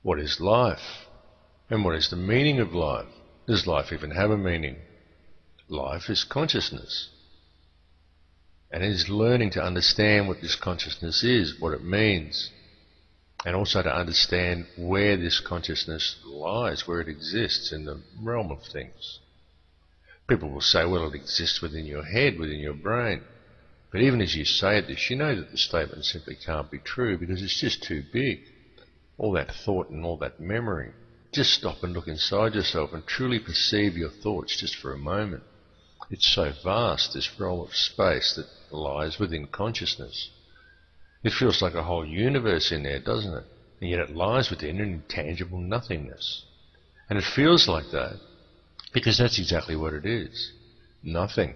What is life? And what is the meaning of life? Does life even have a meaning? Life is consciousness. And it is learning to understand what this consciousness is, what it means, and also to understand where this consciousness lies, where it exists in the realm of things. People will say, well, it exists within your head, within your brain. But even as you say this, you know that the statement simply can't be true because it's just too big. All that thought and all that memory. Just stop and look inside yourself and truly perceive your thoughts just for a moment. It's so vast, this realm of space that lies within consciousness. It feels like a whole universe in there, doesn't it? And yet it lies within an intangible nothingness. And it feels like that because that's exactly what it is. Nothing.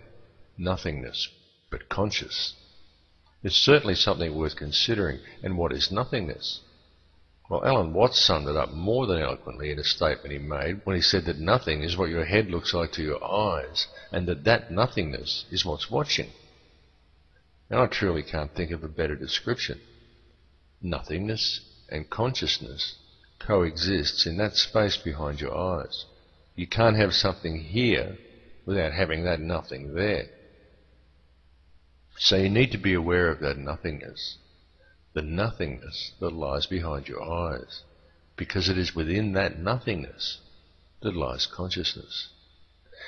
Nothingness. But conscious. It's certainly something worth considering. And what is nothingness? Well, Alan Watts summed it up more than eloquently in a statement he made when he said that nothing is what your head looks like to your eyes, and that nothingness is what's watching. And I truly can't think of a better description. Nothingness and consciousness coexists in that space behind your eyes. You can't have something here without having that nothing there. So you need to be aware of that nothingness. The nothingness that lies behind your eyes, because it is within that nothingness that lies consciousness.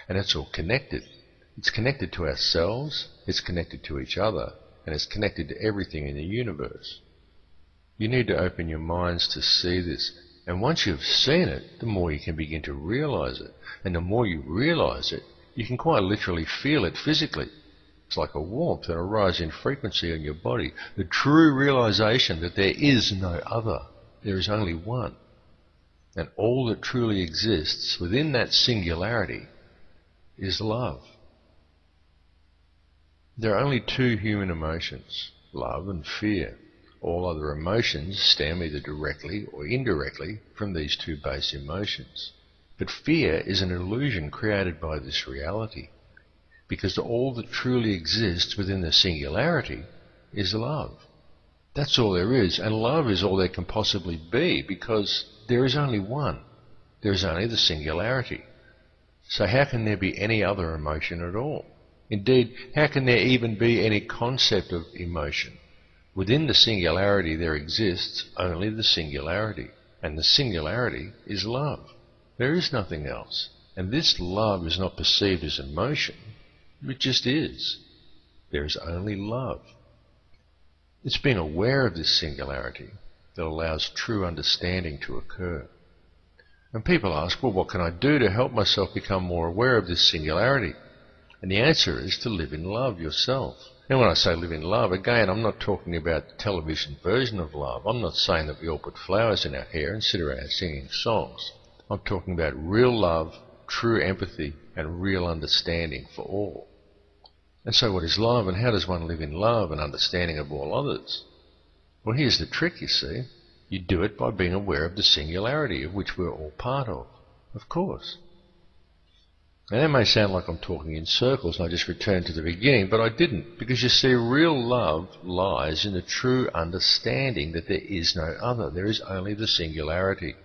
And it's all connected. It's connected to ourselves, it's connected to each other, and it's connected to everything in the universe. You need to open your minds to see this, and once you've seen it, the more you can begin to realize it. And the more you realize it, you can quite literally feel it physically. It's like a warmth and a rise in frequency in your body. The true realization that there is no other. There is only one. And all that truly exists within that singularity is love. There are only two human emotions, love and fear. All other emotions stem either directly or indirectly from these two base emotions. But fear is an illusion created by this reality. Because all that truly exists within the singularity is love. That's all there is, and love is all there can possibly be, because there is only one. There is only the singularity. So how can there be any other emotion at all? Indeed, how can there even be any concept of emotion? Within the singularity there exists only the singularity, and the singularity is love. There is nothing else, and this love is not perceived as emotion. It just is. There is only love. It's being aware of this singularity that allows true understanding to occur. And people ask, well, what can I do to help myself become more aware of this singularity? And the answer is to live in love yourself. And when I say live in love, again, I'm not talking about the television version of love. I'm not saying that we all put flowers in our hair and sit around singing songs. I'm talking about real love, true empathy, and real understanding for all. And so what is love, and how does one live in love and understanding of all others? Well, here's the trick, you see. You do it by being aware of the singularity of which we're all part of course. And that may sound like I'm talking in circles and I just returned to the beginning, but I didn't, because you see, real love lies in the true understanding that there is no other. There is only the singularity.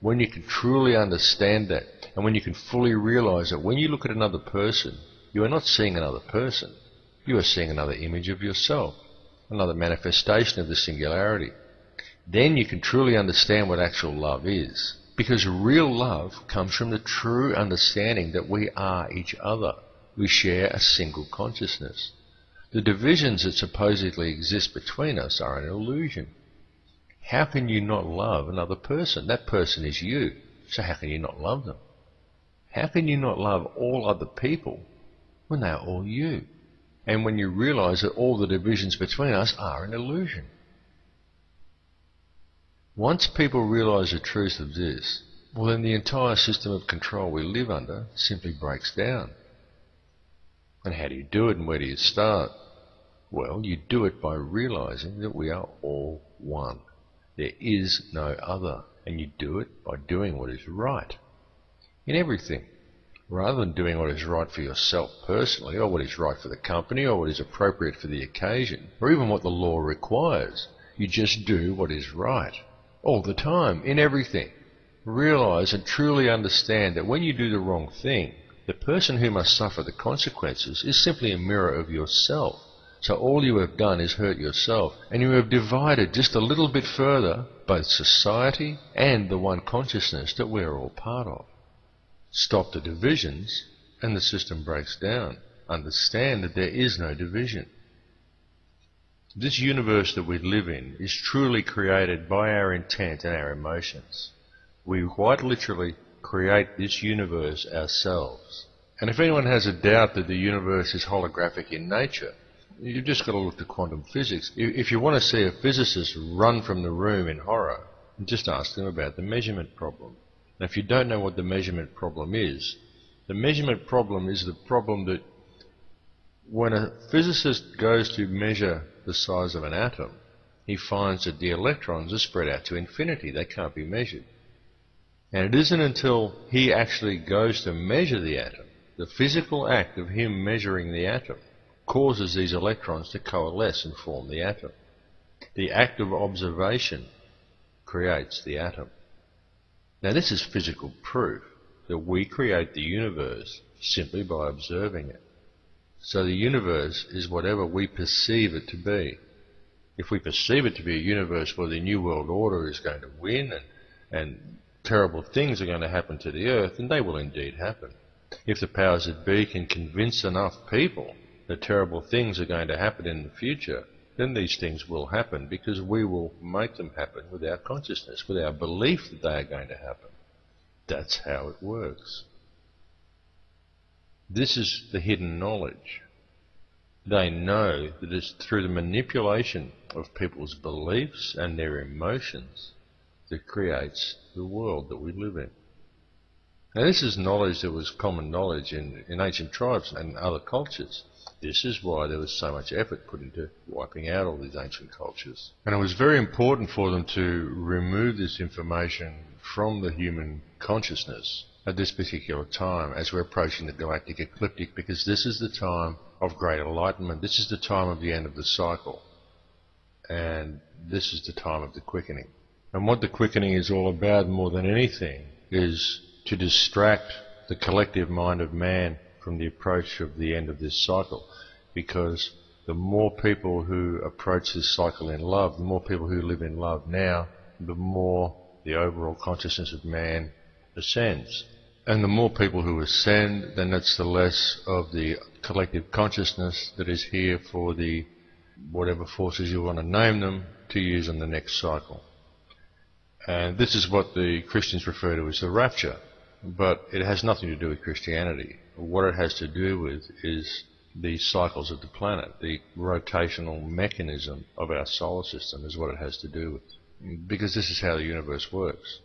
When you can truly understand that, and when you can fully realize that when you look at another person, you are not seeing another person. You are seeing another image of yourself, another manifestation of the singularity. Then you can truly understand what actual love is. Because real love comes from the true understanding that we are each other. We share a single consciousness. The divisions that supposedly exist between us are an illusion. How can you not love another person? That person is you. So how can you not love them? How can you not love all other people when they are all you? And when you realize that all the divisions between us are an illusion. Once people realize the truth of this, well, then the entire system of control we live under simply breaks down. And how do you do it, and where do you start? Well, you do it by realizing that we are all one. There is no other, and you do it by doing what is right in everything. Rather than doing what is right for yourself personally, or what is right for the company, or what is appropriate for the occasion, or even what the law requires, you just do what is right. all the time, in everything. Realize and truly understand that when you do the wrong thing, the person who must suffer the consequences is simply a mirror of yourself. So all you have done is hurt yourself, and you have divided just a little bit further both society and the one consciousness that we are all part of. Stop the divisions and the system breaks down. Understand that there is no division. This universe that we live in is truly created by our intent and our emotions. We quite literally create this universe ourselves. And if anyone has a doubt that the universe is holographic in nature, you've just got to look to quantum physics. If you want to see a physicist run from the room in horror, just ask them about the measurement problem. Now, if you don't know what the measurement problem is the problem that when a physicist goes to measure the size of an atom, he finds that the electrons are spread out to infinity. They can't be measured. And it isn't until he actually goes to measure the atom, the physical act of him measuring the atom, causes these electrons to coalesce and form the atom. The act of observation creates the atom. Now this is physical proof that we create the universe simply by observing it. So the universe is whatever we perceive it to be. If we perceive it to be a universe where the New World Order is going to win and terrible things are going to happen to the earth, then they will indeed happen. If the powers that be can convince enough people that terrible things are going to happen in the future, then these things will happen because we will make them happen with our consciousness, with our belief that they are going to happen. That's how it works. This is the hidden knowledge. They know that it's through the manipulation of people's beliefs and their emotions that creates the world that we live in. Now this is knowledge that was common knowledge in ancient tribes and other cultures. This is why there was so much effort put into wiping out all these ancient cultures. And it was very important for them to remove this information from the human consciousness at this particular time as we're approaching the galactic ecliptic, because this is the time of great enlightenment. This is the time of the end of the cycle. And this is the time of the quickening. And what the quickening is all about more than anything is to distract the collective mind of man from the approach of the end of this cycle. Because the more people who approach this cycle in love, the more people who live in love now, the more the overall consciousness of man ascends. And the more people who ascend, then that's the less of the collective consciousness that is here for the whatever forces you want to name them to use in the next cycle. And this is what the Christians refer to as the rapture. But it has nothing to do with Christianity. What it has to do with is the cycles of the planet. The rotational mechanism of our solar system is what it has to do with. Because this is how the universe works.